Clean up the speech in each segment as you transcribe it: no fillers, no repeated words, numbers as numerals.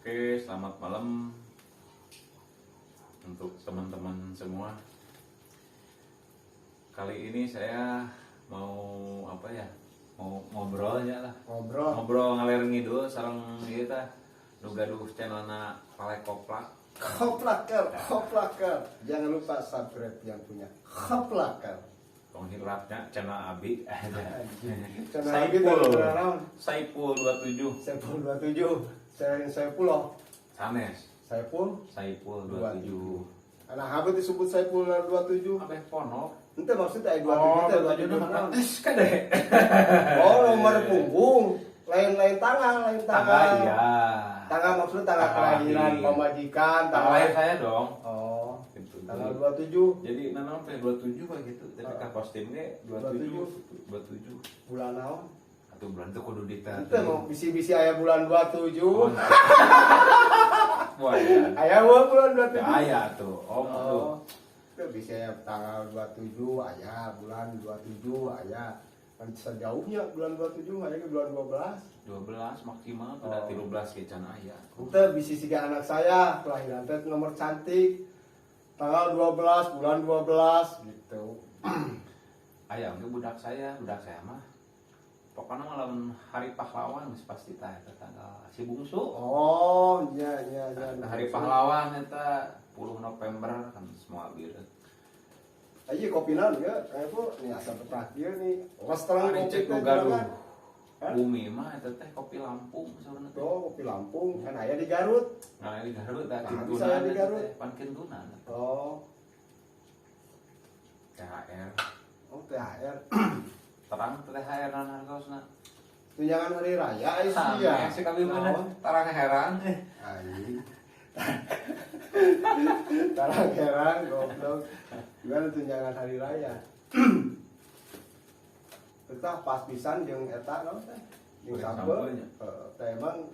Oke, selamat malam untuk teman-teman semua. Kali ini saya mau mau ngobrol aja lah. Ngobrol ngalir ngidul sareng kita nu gaduh channelna Palek Koplak. Koplaker. Jangan lupa subscribe yang punya Koplaker. Penghirapnya channel Abi. Saipul. Saipul 27. Saipul 27. Saipul. Sanes. Saipul 27. Anak habis disebut Saipul 27. Abeh ponok. Ente maksudnya 27 teh 27 mah tes kade. Oh, nomor punggung. Lain tanggal. Iya. Tanggal maksudnya tanggal kelahiran pemajikan, Tanggal lahir saya dong. Oh, Gitu. tanggal 27 Jadi nanam teh 27 mah gitu. Tapi ka kostum ge 27. bulan naon? Atuh bulan teh kudu dita. Ente mau bisi-bisi aya bulan 27. Wah, ya. Aya bulan 27. Aya tuh. Oh. Itu bisa ya tanggal 27 aya bulan 27 aya. Kan sejauhnya bulan 27 aya ke bulan 12 maksimal pada 13 ke can aya. Itu bisi siga anak saya kelahiran teh nomor cantik. Tanggal 12 bulan 12 gitu. Aya ge budak saya mah pokoknya malam hari pahlawan geus pasti tah eta tanggal si bungsu. Oh, iya. Hari pahlawan eta 10 November kan semua bieu. Ayo kopi naon ya? Kayak apa? Nih asal terakhir nih. Restoran Hari kopi cek teh Garuh. kan? Bumi mah eta teh kopi Lampung sebenarnya teh. Oh, kopi Lampung kan aya di Garut. Nah, di Garut teh Nah, kintunan saya di eta Garut. teh, pan kintunan. Oh, THR. oh THR. Terang THR nan hartosna. Tunjangan hari raya aya sih Sama ya. si kami Naon? mana tarang heran. Ai. Tarang heran goblok. Gimana tunjangan hari raya? Kita pas pisan jeung eta naon teh? Jeung sampel. Teh emang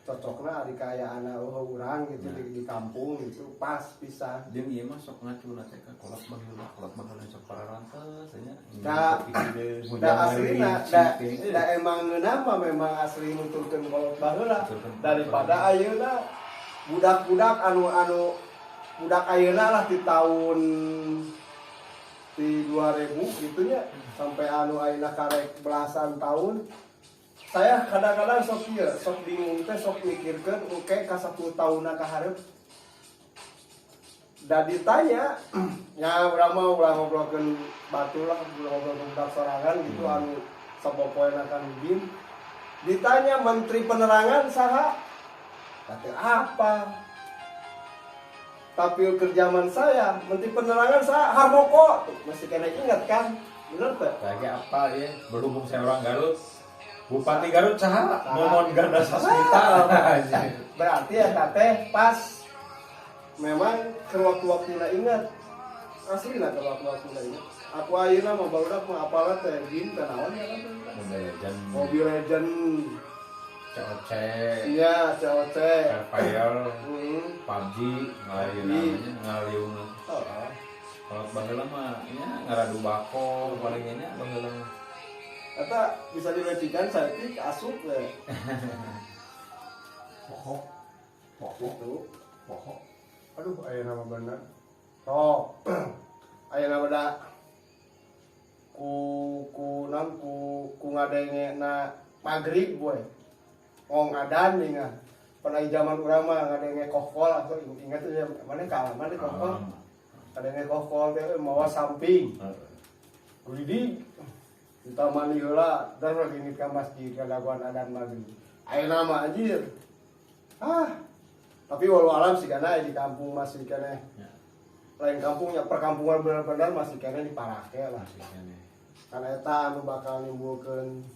cocokna ari kaya anak urang gitu di kampung gitu pas pisan. Jeung ieu mah sok ngacuna teh ka kolak baheula sok pararantes nya. Da aslina da emang nama memang asli nuturkeun kolot baheula daripada ayeuna budak-budak anu budak ayeuna lah di tahun di 2000 gitunya sampai anu ayeuna karek belasan tahun. Saya kadang-kadang sok bingung teh sok mikirkeun engke ka 10 tahunna ka hareup. Da ditanya nya urang mah ulah ngobrolkeun batu lah, ulah ngobrolkeun budak sorangan gitu anu sapopoena kan bin. Ditanya Menteri Penerangan saha? Kata apa? Tapi kerjaan saya Menteri Penerangan saha? Harmoko. Masih kena ingat kan? Bener teh? Lagi apa ya? Berhubung saya orang Garut. Bupati Garut saha? Momon Ganda Sasmita. Berarti ya teh pas memang waktu-waktunya ingat. Asli lah waktu-waktunya ingat. Aku ayeuna mah barudak mah apalah teh bin teh naon ya kan? Mobile Legend. COC. Iya, COC. Fire. PUBG ngaliung. Oh. Kalau baheula mah nya ngaradu bako paling nya baheula. Eta bisa direcikan saeutik asup we. Pokok itu. Pokok. Aduh, aya nama bener. Sok. Aya nama da ku ngadenge na magrib boy. Ong adan ningan. Pada zaman urang mah ngadenge kokol atau ingat tuh mana kalaman di kokol. Ngadenge kokol teh mawa samping. Gudi di taman heula dan lagi ke masjid kadaguan adan maghrib. Aya nama anjir. Tapi walau alam sih karena di kampung masih kene. Lain kampungnya perkampungan benar-benar masih kene diparake lah sih kene. Karena eta anu bakal nimbulkeun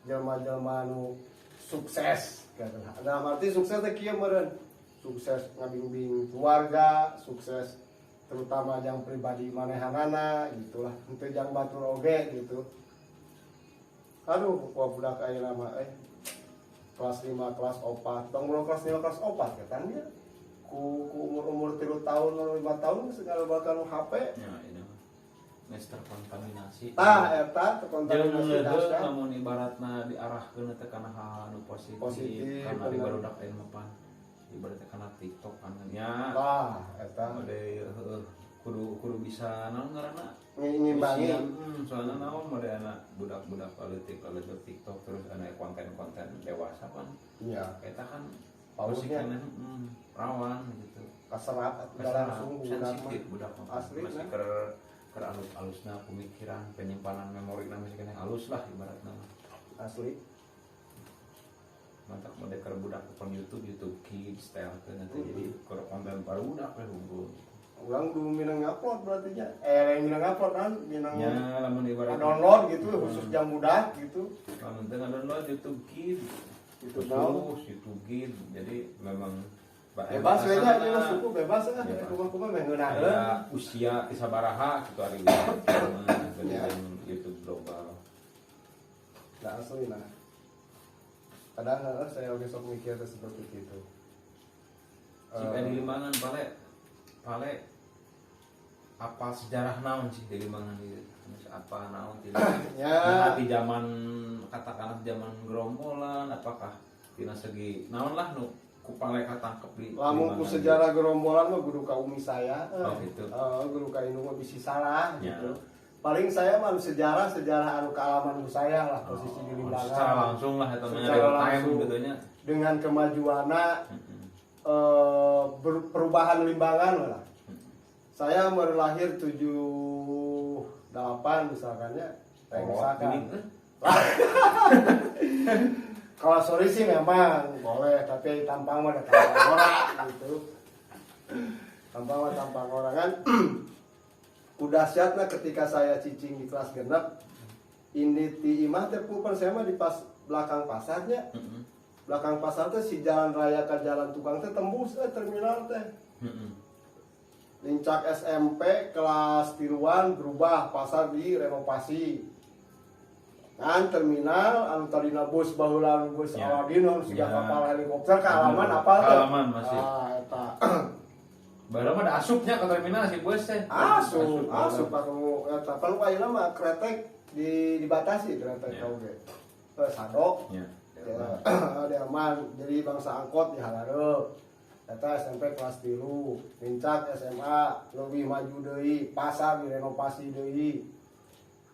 jelema-jelema anu sukses gitu. Dalam arti sukses teh kieu meureun. Sukses ngabimbing keluarga, sukses terutama yang pribadi manehanana gitulah. Henteu jang batur oge gitu. Aduh, budak ayeuna mah kelas 5 kelas 4. Tong kelas 5 kelas 4 kan dia. Ku umur 3 tahun 5 tahun segala bakal HP. Ya, ini. geus terkontaminasi. Eta Jeung terkontaminasi leuheung dahsyat. lamun ibaratna diarahkeun teh kana hal anu positif, kana di bener. barudak aya mapan. Ibaratna kana TikTok kan nya. Eta Mode kudu bisa naon ngaranna ngimbangi. Soalnya naon mode anak budak-budak politik TikTok terus ada konten-konten dewasa kan. Iya. Kita kan Pausnya rawan gitu. kaserat langsung sensitif budak asli masih nah. ker alus-alusna pemikiran penyimpanan memori masih kena halus lah ibaratna asli. mantap mode ker budak ke YouTube Kids style teh nanti jadi ker konten baru budak we unggul. Ulang dulu minang upload berarti nya. Yang minang upload kan minang Ya lamun ibaratna download gitu khusus jam budak gitu. lamun teh ngadownload YouTube Kids Itu tahu. YouTube Kids jadi memang Bebas we nya ieu suku bebas lah. Kumaha meh ngeunaheun. ada usia sabaraha gitu ari YouTube global. Nah asli nah. Kadang saya oge sok mikir seperti itu. Jika di Limbangan pale apa sejarah naon sih di Limbangan itu? Apa naon tidak? Ya. Di zaman katakanlah zaman gerombolan apakah tina segi naon lah nu ku pale katangkep di Lamun ku sejarah gerombolan mah guru ka umi saya. Oh, gitu. Guru ka indung mah bisi salah Ya. gitu. Paling saya mah sejarah anu kealaman saya lah posisi di Limbangan. Secara langsung lah atau Secara real time langsung. gitu nya. Dengan kemajuanna perubahan Limbangan lah. Saya berlahir 78 misalkannya. Misalkan. Kalau sorry sih memang boleh, tapi tampang mah tampang orang gitu. Tampang mah tampang orang kan. Udah siatnya ketika saya cicing di kelas genep, ini di imah teh pupan saya mah di pas belakang pasarnya. Belakang pasar teh si jalan raya ke jalan tukang teh tembus terminal teh. Lincak SMP kelas tiluan berubah pasar direnovasi. Kan terminal anu tadina bus baheula bus Ya. Aladin sudah Ya. kapal helikopter ke halaman apa teh? Halaman masih. Eta. Baru mah ada asupnya ke terminal si bus teh. Asup aku eta palu ayeuna mah kretek dibatasi kretek Ya. oge. Sadok. Ya. Ada aman jadi bangsa angkot di halareup. Eta SMP kelas 3, Lincak SMA lebih maju deui, pasar direnovasi deui.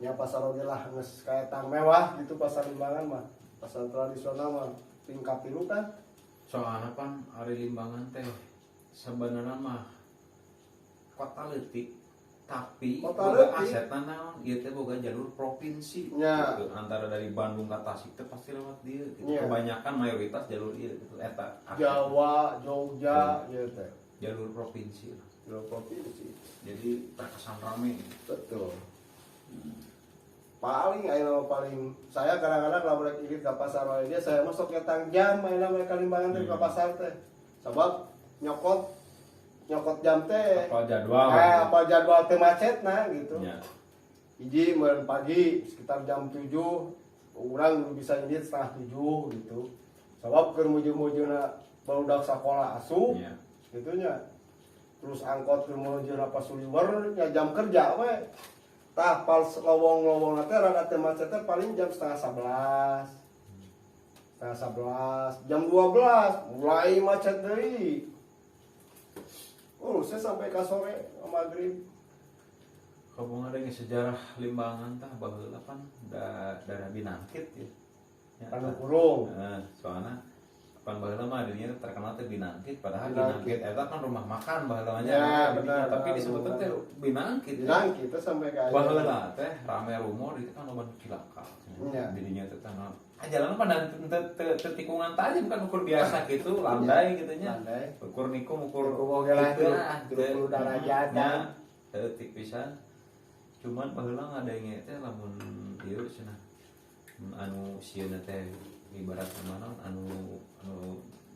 Ya pasar oge lah geus kayak tang mewah gitu pasar Limbangan mah. Pasar tradisional mah tingkat 3 kan. Soalnya pan ari Limbangan teh sebenarnya mah kota leutik tapi Kota boga leutik. asetna naon ieu teh boga jalur provinsi Ya. gitu. Antara dari Bandung ke Tasik teh pasti lewat dieu gitu. Ya. Kebanyakan mayoritas jalur ieu gitu eta aset. Jawa, Jogja, ya teh. Jalur provinsi lah. Jalur provinsi. Jadi terkesan rame gitu. Betul. Paling ayeuna paling saya kadang-kadang lamun rek irit ka pasar wae dia saya masuk nyetang jam ayeuna mereka Limbangan teh ka pasar teh. Sabab nyokot jam teh Apa jadwal apa jadwal teh macetna gitu. ya. Hiji meureun pagi sekitar jam 7 urang bisa indit setengah 7 gitu. Sabab keur muju-mujuna barudak sakola asup Ya. gitunya. Terus angkot keur menuju apa Suliwer nya jam kerja we. Tah pal lowong-lowong teh rada teh macet teh paling jam setengah 11. Setengah 11, jam 12 mulai macet deui. Saya sampai ke sore maghrib. Hubungan dengan sejarah Limbangan tah baheula pan daerah Binangkit ya. Ya, Anu kurung. soalnya pan baheula mah dirinya terkenal teh Binangkit padahal Binangkit. Binangkit eta kan rumah makan baheula nya. Ya, benar, Tapi benar, disebutna teh Binangkit. Bilang kita sampai ke Baheula teh rame rumor itu kan loba cilaka. Ya. Dirinya teh tah jalan pan teu tikungan tajam kan ukur biasa gitu, landai gitu nya. Landai. Ukur nikum ukur Ukur oge lah, gitu, 30 derajat. nya leutik pisan. Cuman baheula ngadenge teh lamun ieu cenah anu sieuna teh ibarat mana anu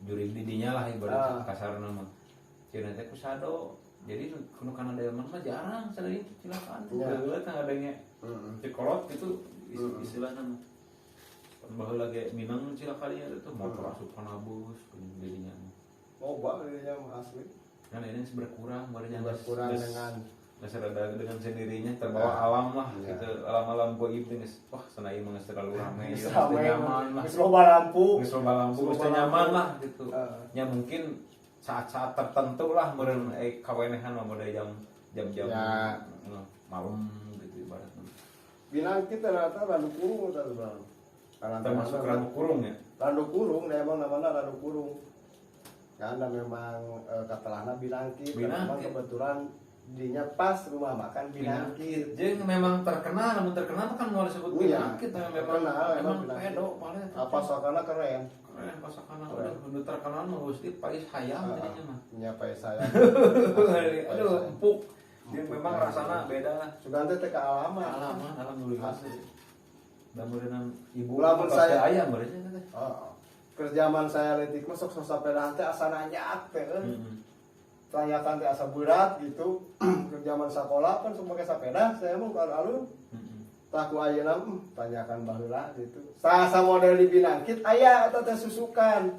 jurig didinya lah ibarat kasarna mah. Sieuna teh kusado. Jadi kuno kana daerah mah jarang sadari kecelakaan. Baheula teh ngadenge cikolot gitu istilahna mah. Baheula ge Minang cilaka dia itu motor asup kana bus didinya mah. Oh, bak dirinya mah asli. Kan ini berkurang barunya Berkurang dengan ngeserada dengan sendirinya terbawa alam lah gitu, alam-alam goib geus wah senai mah terlalu ramai Geus ya, rame, nyaman lah, geus loba lampu. geus loba lampu, geus nyaman lah gitu. Ya mungkin saat-saat tertentu lah meureun kawenehan mah model jam-jam malam gitu ibaratnya. Binangkit ternyata randu kurung tah Bang. Termasuk randu kurung ya. Randu kurung, memang namanya randu kurung. Karena memang katelahna Binangkit. Memang kebetulan dinya pas rumah makan Binangkit. Jeung memang terkenal, namun terkenal kan mau disebut Binangkit memang pedo paling. Apa sokana keren. Keren pasakana udah terkenal mah Gusti Pais hayam jadinya mah. Nya Pais hayam. Aduh empuk. Jeung memang rasana beda. Sugan teh ka alaman. Alhamdulillah. Da meureunna ibu lamun saya ayam beureunya teh. Kerjaman saya letik masuk sepeda teh asa nanyak teh. Tanyakan teh asa berat gitu. Kerjaman sekolah kan semua sepeda saya mau alun. Tak ku ayeuna tanyakan baheula gitu. Sasa model di Binangkit aya eta teh susukan.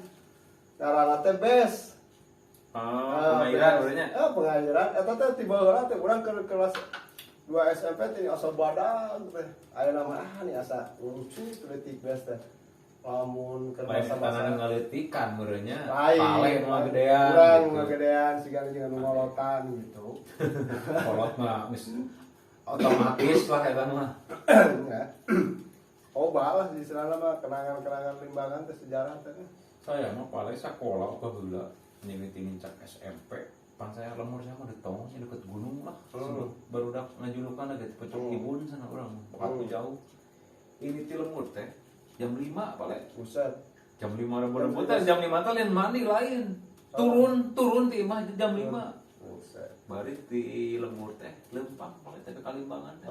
Carana teh bes. Pengairan beureunya. Pengairan eta teh ti baheula teh urang ke kelas 2 SMP teh asa badag teh. Ayeuna mah nih asa lucu letik bes teh. Lamun keur masa-masa ngaletikan beureunya pale mah gedean urang gedean sigana jeung ngolotan gitu. Kolot mah geus otomatis lah eta mah. Oba lah di sana mah kenangan-kenangan limbangan teh sejarah teh. Saya mah pale sakola baheula mimiti cak SMP. Pan saya lemur saya mah detong deket gunung lah. Barudak ngajulukan geus pecok ibun sana urang. Waktu jauh. Ini ti lemur teh jam 5 pale. Buset. Jam 5 rebut teh jam 5 teh lain mandi lain. Turun ti imah jam 5. Buset. Bari ti lembur teh lempang pale teh ke Kalimbangan teh.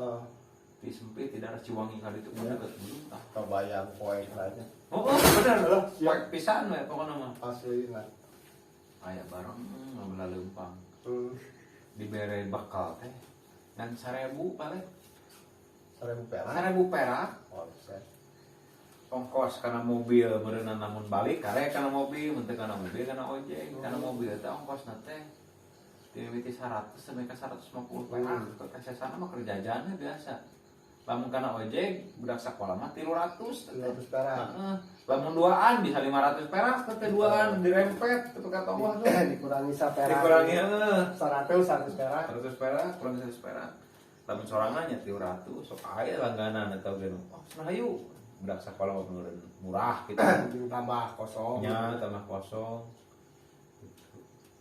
Di sempit di daerah Ciwangi kali itu udah deket gunung tah. Kebayang poek aja. Oh bener. Poek pisan we pokona mah. Aslina. Aya bareng ngabeula lempang. Dibere bakal teh dan 1000 pale. 1000 perak. 1000 perak. Oh, buset. Ongkos karena mobil berenang namun balik karek karena mobil menteri karena mobil karena ojek karena mobil itu ongkos nate dimiliki 100 sampai ke 150 perak ke kesana mah kerja jajannya biasa lamun karena ojek budak sekolah mah 300 perak lamun duaan bisa 500 perak teh duaan dirempet ke kata Allah tuh dikurangi 1 perak dikurangi 100 perak 100 perak kurang 100 perak lamun sorangannya 300 sok aya langganan atau gitu oh cenah hayu budak sekolah murah gitu tambah kosong nya tambah kosong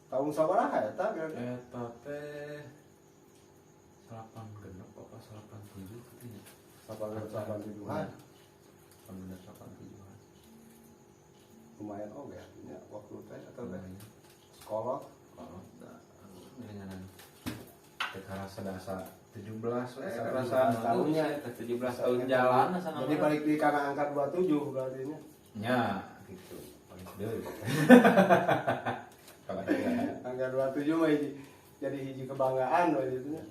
tahun sabaraha eta kira-kira eta teh 8 genep apa 87 katanya 87-an bener 87-an lumayan oge nya waktu teh eta teh sekolah kalau dengan rasa dasar 17 rasa tahunnya 17 tahun jalan sana jadi balik di kana angka 27 berarti nya nya gitu balik deui angka 27 mah jadi hiji kebanggaan we itu nya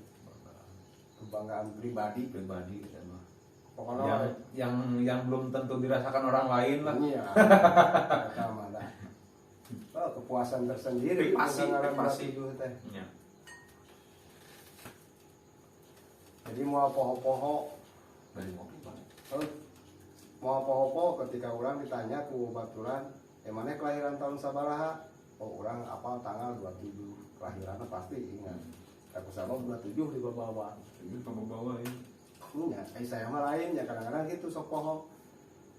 kebanggaan pribadi gitu mah pokoknya yang belum tentu dirasakan orang lain lah iya eta mah dah kepuasan tersendiri pasti teh nya. Jadi mau poho-poho Dari mobil Pak. Mau poho-poho ketika orang ditanya ku baturan emangnya kelahiran tahun sabaraha? Oh orang apa tanggal 27 kelahirannya pasti ingat. Aku sama 27 di bawah. Ini bawa ya. Ya, saya mah lain ya kadang-kadang gitu sok poho.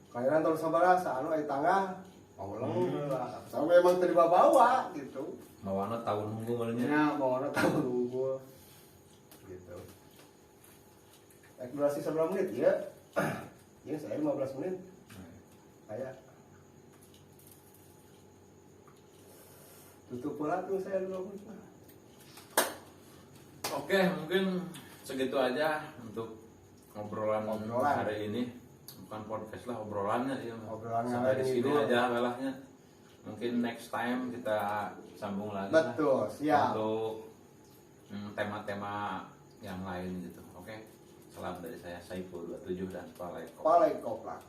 Kelahiran tahun sabaraha saanu aya tanggal mau leng lah. Sama memang tadi bawa gitu. Mawana tahun unggul malahnya. Ya, mawana tahun unggul. Gitu. Durasi 11 menit ya. Iya, saya 15 menit. Kayak tutup pula tuh saya 2 menit. Oke, mungkin segitu aja untuk obrolan hari ini. Bukan podcast lah, obrolannya ya. Obrolan sampai di sini aja lelahnya. Mungkin next time kita sambung lagi. Betul, siap. Untuk tema-tema yang lain gitu. Oke. Salam dari saya Saiful 27 dan Palekop. Palekop lah.